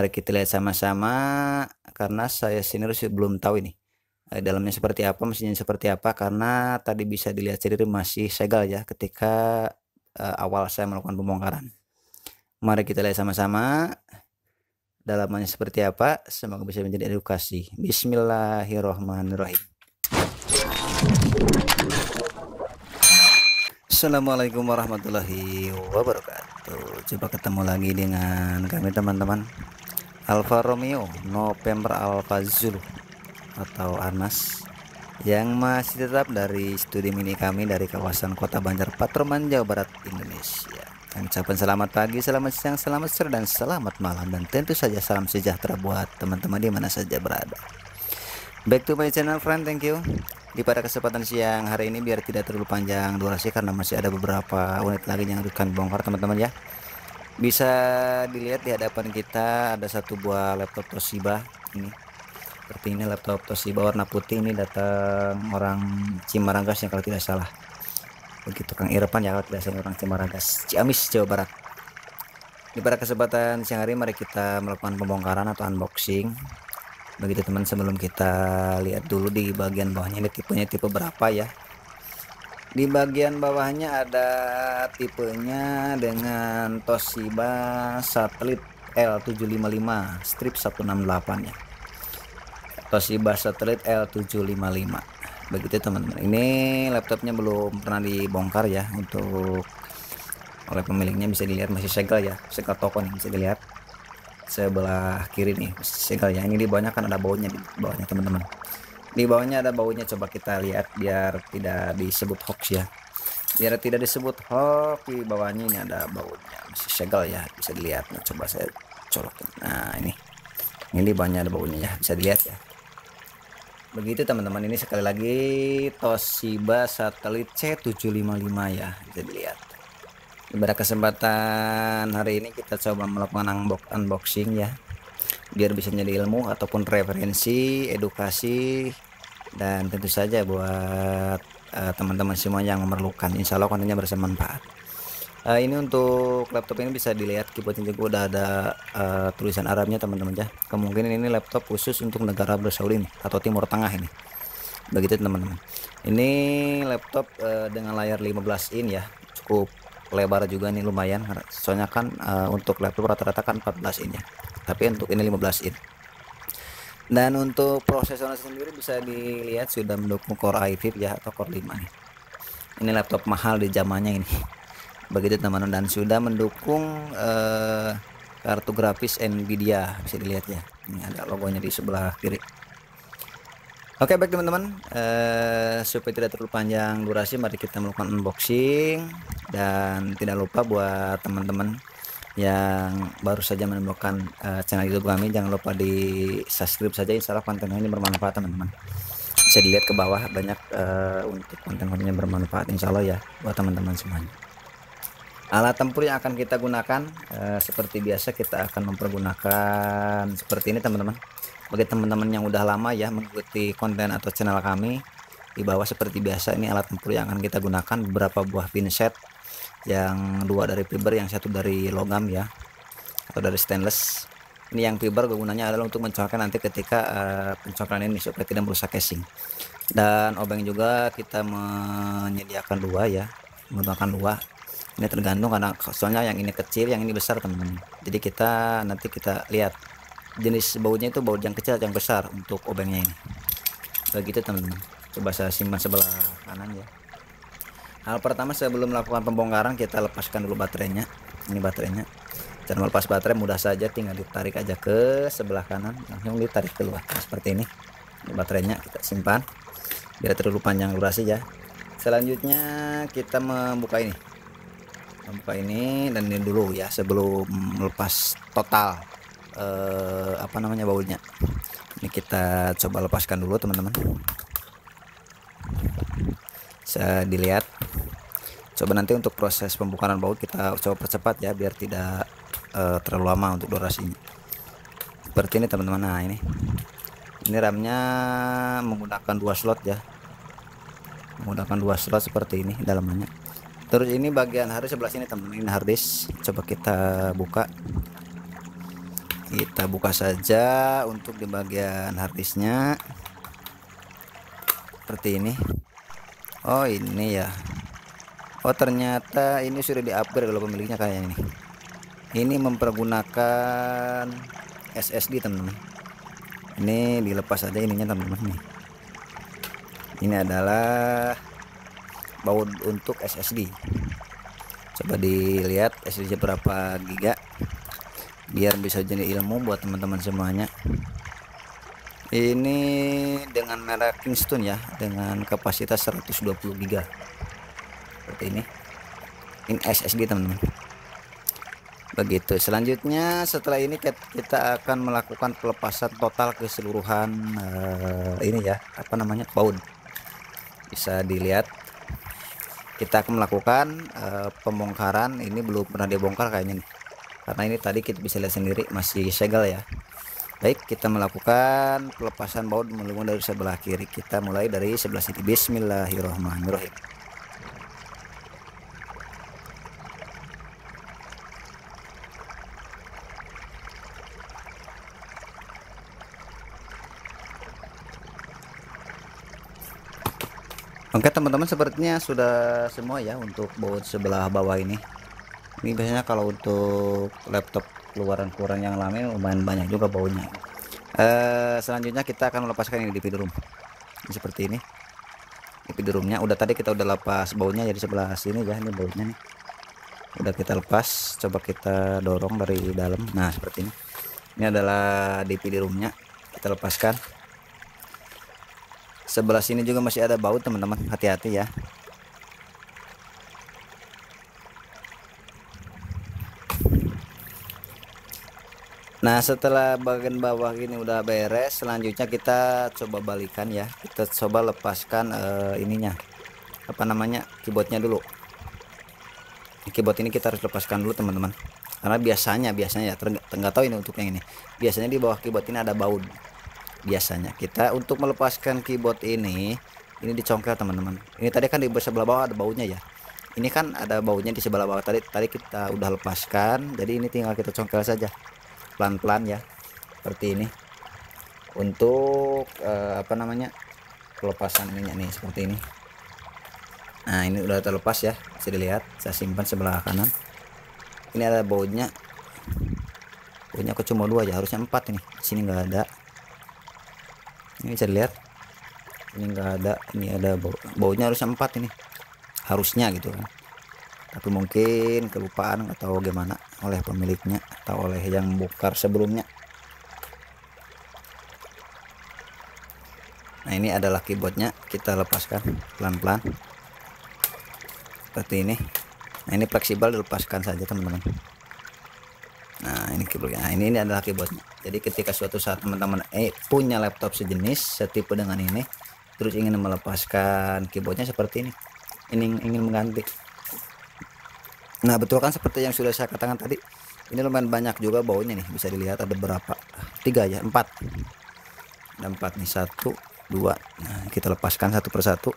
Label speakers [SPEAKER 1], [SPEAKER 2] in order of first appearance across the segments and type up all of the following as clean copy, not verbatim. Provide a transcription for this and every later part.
[SPEAKER 1] Mari kita lihat sama-sama karena saya sendiri belum tahu ini, dalamnya seperti apa, mesinnya seperti apa, karena tadi bisa dilihat sendiri masih segel ya ketika, awal saya melakukan pembongkaran. Mari kita lihat sama-sama dalamannya seperti apa, semoga bisa menjadi edukasi. Bismillahirrohmanirrohim. Assalamualaikum warahmatullahi wabarakatuh. Coba ketemu lagi dengan kami teman-teman. Alfa Romeo November Alfa Zulu atau Anas yang masih tetap dari studi mini kami dari kawasan Kota Banjar Patroman, Jawa Barat, Indonesia. Kami ucapkan selamat pagi, selamat siang, selamat sore, dan selamat malam, dan tentu saja salam sejahtera buat teman-teman di mana saja berada. Back to my channel friend, thank you. Di pada kesempatan siang hari ini biar tidak terlalu panjang durasi karena masih ada beberapa unit lagi yang akan bongkar teman-teman ya. Bisa dilihat di hadapan kita ada satu buah laptop Toshiba ini. Seperti ini laptop Toshiba warna putih, ini datang orang Cimarangas yang kalau tidak salah. Begitu Kang Irfan ya kalau tidak salah, orang Cimarangas, Ciamis, Jawa Barat. Di pada kesempatan siang hari mari kita melakukan pembongkaran atau unboxing. Begitu teman, sebelum kita lihat dulu di bagian bawahnya ini tipenya tipe berapa ya. Di bagian bawahnya ada tipenya dengan Toshiba Satellite L755 strip 168 ya. Toshiba Satellite L755. Begitu teman-teman. Ini laptopnya belum pernah dibongkar ya, untuk oleh pemiliknya bisa dilihat masih segel ya, segel toko nih bisa dilihat. Sebelah kiri nih segel ya. Ini di bawahnya kan ada baunya, di bawahnya teman-teman. Di bawahnya ada baunya, coba kita lihat biar tidak disebut hoax ya. Biar tidak disebut hoax, di bawahnya ini ada baunya, masih segel ya, bisa dilihat. Nah, coba saya colokin. Nah, ini di bawahnya ada baunya ya, bisa dilihat ya. Begitu teman-teman, ini sekali lagi Toshiba Satellite C755 ya, bisa dilihat. Pada kesempatan hari ini kita coba melakukan unboxing ya, biar bisa menjadi ilmu ataupun referensi, edukasi, dan tentu saja buat teman-teman semua yang memerlukan. Insya Allah kontennya bermanfaat. Ini untuk laptop ini bisa dilihat keyboardnya juga udah ada tulisan Arabnya teman-teman ya. Kemungkinan ini laptop khusus untuk negara Arab Saudi nih, atau Timur Tengah ini. Begitu teman-teman. Ini laptop dengan layar 15 in ya, cukup lebar juga nih, lumayan. Soalnya kan untuk laptop rata-rata kan 14 in ya, tapi untuk ini 15 in. Dan untuk prosesornya sendiri bisa dilihat sudah mendukung Core i5 ya, atau Core 5 nih. Ini laptop mahal di zamannya ini. Begitu teman-teman, dan sudah mendukung kartu grafis Nvidia, bisa dilihat ya. Ini ada logonya di sebelah kiri. Oke baik teman-teman, supaya tidak terlalu panjang durasi, mari kita melakukan unboxing. Dan tidak lupa buat teman-teman yang baru saja menemukan channel YouTube kami, jangan lupa di subscribe saja, insya Allah konten ini bermanfaat teman-teman. Bisa dilihat ke bawah banyak untuk konten-kontennya bermanfaat insya Allah ya buat teman-teman semuanya. Alat tempur yang akan kita gunakan seperti biasa kita akan mempergunakan seperti ini teman-teman. Bagi teman-teman yang udah lama ya mengikuti konten atau channel kami, di bawah seperti biasa ini alat tempur yang akan kita gunakan, beberapa buah pin set, yang dua dari fiber, yang satu dari logam ya, atau dari stainless. Ini yang fiber gunanya adalah untuk mencokolkan nanti ketika pencokolan ini supaya tidak merusak casing. Dan obeng juga kita menyediakan dua ya, menggunakan dua. Ini tergantung karena soalnya yang ini kecil, yang ini besar teman-teman. Jadi nanti kita lihat jenis bautnya itu baut yang kecil yang besar untuk obengnya ini. Begitu teman-teman. Coba saya simpan sebelah kanan ya. Hal pertama sebelum melakukan pembongkaran kita lepaskan dulu baterainya. Ini baterainya. Cara melepas baterai mudah saja, tinggal ditarik aja ke sebelah kanan, langsung ditarik keluar seperti ini. Ini baterainya kita simpan biar terlalu panjang durasi ya. Selanjutnya kita membuka ini. Dan ini dulu ya sebelum melepas total bautnya. Ini kita coba lepaskan dulu teman-teman. Bisa dilihat. Coba nanti untuk proses pembukaan baut kita coba percepat ya biar tidak terlalu lama untuk durasinya. Seperti ini teman-teman. Nah ini RAM-nya menggunakan 2 slot ya. Menggunakan 2 slot seperti ini dalamannya. Terus ini bagian harddisk sebelah sini teman-teman, ini harddisk. Coba kita buka. Kita buka saja untuk di bagian harddisknya seperti ini. Oh ini ya, oh ternyata ini sudah di-upgrade kalau pemiliknya kayaknya ini mempergunakan SSD teman-teman. Ini dilepas aja ininya teman-teman nih. Ini adalah baut untuk SSD. Coba dilihat SSD berapa giga biar bisa jadi ilmu buat teman-teman semuanya. Ini dengan merek Kingston ya, dengan kapasitas 120 giga seperti ini. Ini SSD teman-teman. Begitu. Selanjutnya setelah ini kita akan melakukan pelepasan total keseluruhan ini ya, apa namanya, baut. Bisa dilihat kita akan melakukan pembongkaran. Ini belum pernah dibongkar kayaknya nih, karena ini tadi kita bisa lihat sendiri masih segel ya. Baik, kita melakukan pelepasan baut mulai dari sebelah kiri. Kita mulai dari sebelah sini. Bismillahirrahmanirrahim. Oke teman-teman, sepertinya sudah semua ya untuk baut sebelah bawah ini. Ini biasanya kalau untuk laptop keluaran yang lama lumayan banyak juga baunya. Selanjutnya kita akan melepaskan ini di feed room. Ini seperti ini. Di feed roomnya udah, tadi kita udah lepas baunya ya di sebelah sini ya. Ini baunya nih udah kita lepas. Coba kita dorong dari dalam. Nah seperti ini. Ini adalah di feed roomnya, kita lepaskan. Sebelah sini juga masih ada baut teman-teman, hati-hati ya. Nah setelah bagian bawah ini udah beres, selanjutnya kita coba balikan ya. Kita coba lepaskan ininya, apa namanya, keyboardnya dulu. Keyboard ini kita harus lepaskan dulu teman-teman, karena biasanya ya, nggak tahu ini untuk yang ini, biasanya di bawah keyboard ini ada baut. Biasanya kita untuk melepaskan keyboard ini dicongkel teman-teman. Ini tadi kan di sebelah bawah ada baunya ya, ini kan ada baunya di sebelah bawah. Tadi kita udah lepaskan, jadi ini tinggal kita congkel saja pelan-pelan ya, seperti ini. Untuk apa namanya, pelepasan ininya nih seperti ini. Nah ini udah terlepas ya, bisa dilihat. Saya simpan sebelah kanan. Ini ada bautnya aku cuma 2 ya, harusnya 4 ini. Di sini nggak ada. Ini bisa dilihat, ini enggak ada. Ini ada bautnya harusnya 4 ini, harusnya gitu kan, tapi mungkin kelupaan atau gimana oleh pemiliknya atau oleh yang bongkar sebelumnya. Nah ini adalah keyboardnya, kita lepaskan pelan-pelan seperti ini. Nah ini fleksibel, dilepaskan saja teman-teman. Nah ini keyboardnya. Nah ini adalah keyboardnya. Jadi ketika suatu saat teman-teman punya laptop sejenis setipe dengan ini, terus ingin melepaskan keyboardnya seperti ini, ingin mengganti. Nah betul kan, seperti yang sudah saya katakan tadi, ini lumayan banyak juga baunya nih. Bisa dilihat ada berapa, 3 ya, 4 ada 4 nih, 1 2. Nah kita lepaskan satu persatu.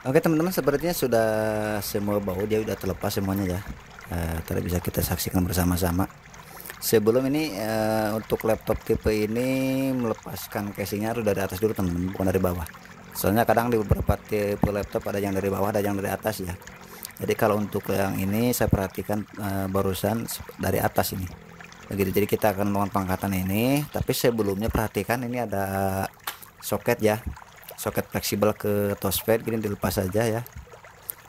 [SPEAKER 1] Oke teman-teman, sepertinya sudah semua baut dia udah terlepas semuanya ya. Tadi bisa kita saksikan bersama-sama. Sebelum ini untuk laptop tipe ini melepaskan casingnya harus dari atas dulu teman-teman, bukan dari bawah. Soalnya kadang di beberapa tipe laptop ada yang dari bawah, ada yang dari atas ya. Jadi kalau untuk yang ini saya perhatikan barusan dari atas ini begitu. Jadi kita akan melakukan pengangkatan ini, tapi sebelumnya perhatikan ini ada soket ya, soket fleksibel ke touchpad. Gini dilepas saja ya,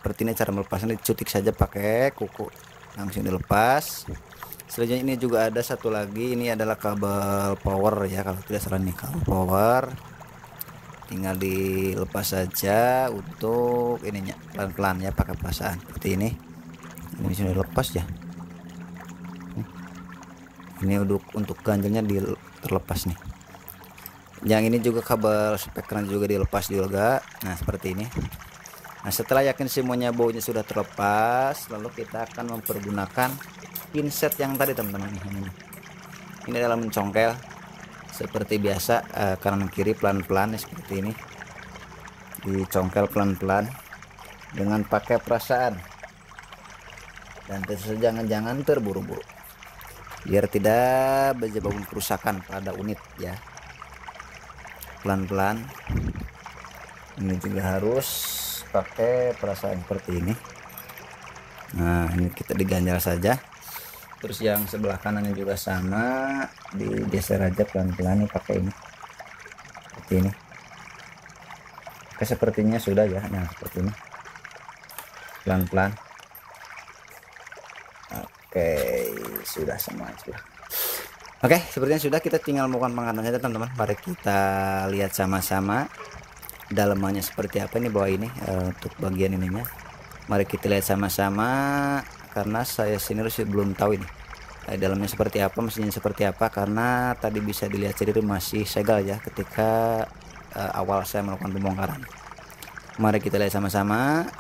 [SPEAKER 1] seperti ini cara melepasnya. Dicutik saja pakai kuku, langsung dilepas. Selanjutnya ini juga ada satu lagi, ini adalah kabel power ya, kalau tidak salah nih, kabel power. Tinggal dilepas saja untuk ininya, pelan-pelan ya, pakai perasaan seperti ini. Ini sudah dilepas ya. Ini untuk ganjelnya terlepas nih. Yang ini juga kabel speaker juga dilepas juga. Nah seperti ini. Nah setelah yakin semuanya baunya sudah terlepas, lalu kita akan mempergunakan pinset yang tadi teman-teman. Ini adalah mencongkel seperti biasa, kanan kiri pelan-pelan seperti ini, dicongkel pelan-pelan dengan pakai perasaan, dan jangan terburu-buru biar tidak menyebabkan kerusakan pada unit ya. Pelan-pelan, ini juga harus pakai perasaan seperti ini. Nah, ini kita diganjal saja. Terus yang sebelah kanannya juga sama, digeser aja pelan-pelan nih pakai ini, seperti ini. Oke, sepertinya sudah ya. Nah, seperti ini pelan-pelan. Oke, sudah semua sudah. Oke, sepertinya sudah, kita tinggal melakukan pengadaan saja teman-teman. Mari kita lihat sama-sama dalamannya seperti apa ini, bawah ini untuk bagian ininya. Mari kita lihat sama-sama, karena saya sendiri belum tahu ini dalamnya seperti apa, mesinnya seperti apa, karena tadi bisa dilihat sendiri masih segel ya ketika awal saya melakukan pembongkaran. Mari kita lihat sama-sama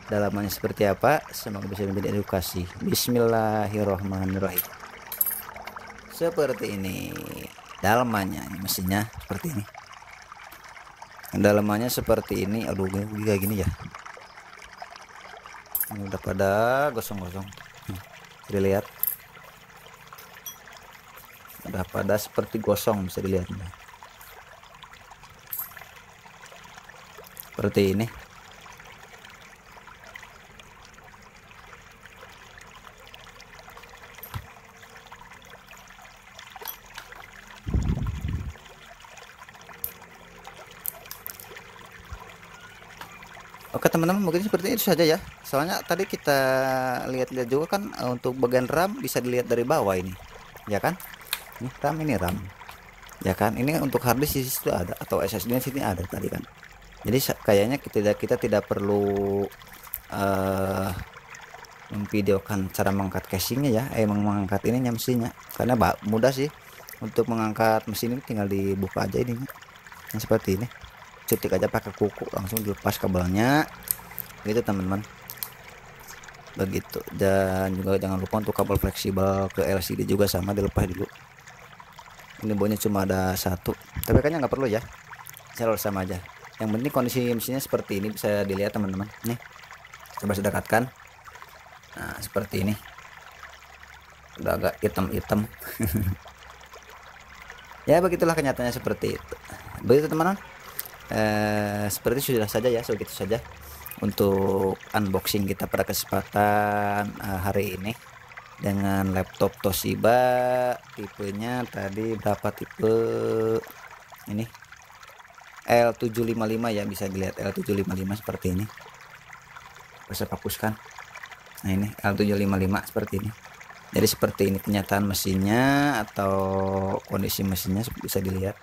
[SPEAKER 1] dalamannya seperti apa, semoga bisa menjadi edukasi. Bismillahirrohmanirrohim. Seperti ini dalamannya, mesinnya seperti ini, dalamannya seperti ini. Aduh, kayak gini ya, ini udah pada gosong-gosong, dilihat udah pada seperti gosong, bisa dilihat seperti ini. Oke teman-teman, mungkin seperti itu saja ya. Soalnya tadi kita lihat-lihat juga kan, untuk bagian RAM bisa dilihat dari bawah ini, ya kan? Ini RAM, ini RAM, ya kan? Ini untuk harddisk di situ ada, atau SSD di sini ada tadi kan. Jadi kayaknya kita tidak perlu memvideokan cara mengangkat casingnya ya, mengangkat ininya mesinnya, karena mudah sih untuk mengangkat mesin ini. Tinggal dibuka aja ininya, yang seperti ini, cetik aja pakai kuku, langsung dilepas kabelnya gitu teman-teman, begitu. Dan juga jangan lupa untuk kabel fleksibel ke LCD juga sama, dilepas dulu. Ini bawahnya cuma ada satu, tapi kayaknya nggak perlu ya, saya sama aja. Yang penting kondisi mesinnya seperti ini, bisa dilihat teman-teman. Nih, coba saya dekatkan. Nah, seperti ini, udah agak hitam-hitam. Ya begitulah kenyataannya, seperti itu. Begitu teman-teman. Seperti sudah saja ya, begitu saja untuk unboxing kita pada kesempatan hari ini dengan laptop Toshiba. Tipenya tadi berapa, tipe ini L755 ya, bisa dilihat L755 seperti ini. Bisa fokuskan. Nah, ini L755 seperti ini. Jadi seperti ini kenyataan mesinnya atau kondisi mesinnya, bisa dilihat.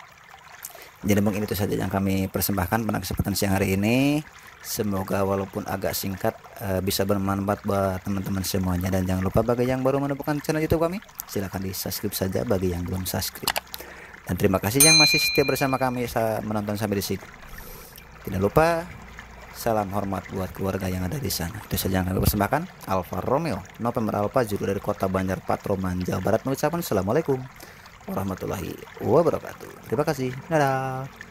[SPEAKER 1] Jadi mungkin itu saja yang kami persembahkan pada kesempatan siang hari ini. Semoga walaupun agak singkat bisa bermanfaat buat teman-teman semuanya. Dan jangan lupa bagi yang baru menemukan channel YouTube kami, silahkan di subscribe saja bagi yang belum subscribe. Dan terima kasih yang masih setia bersama kami menonton sampai di sini. Tidak lupa salam hormat buat keluarga yang ada di sana. Itu saja yang kami persembahkan. Alfa Romeo November Alpha juga dari Kota Banjar Patroman, Jawa Barat, mengucapkan assalamualaikum warahmatullahi wabarakatuh. Terima kasih. Dadah.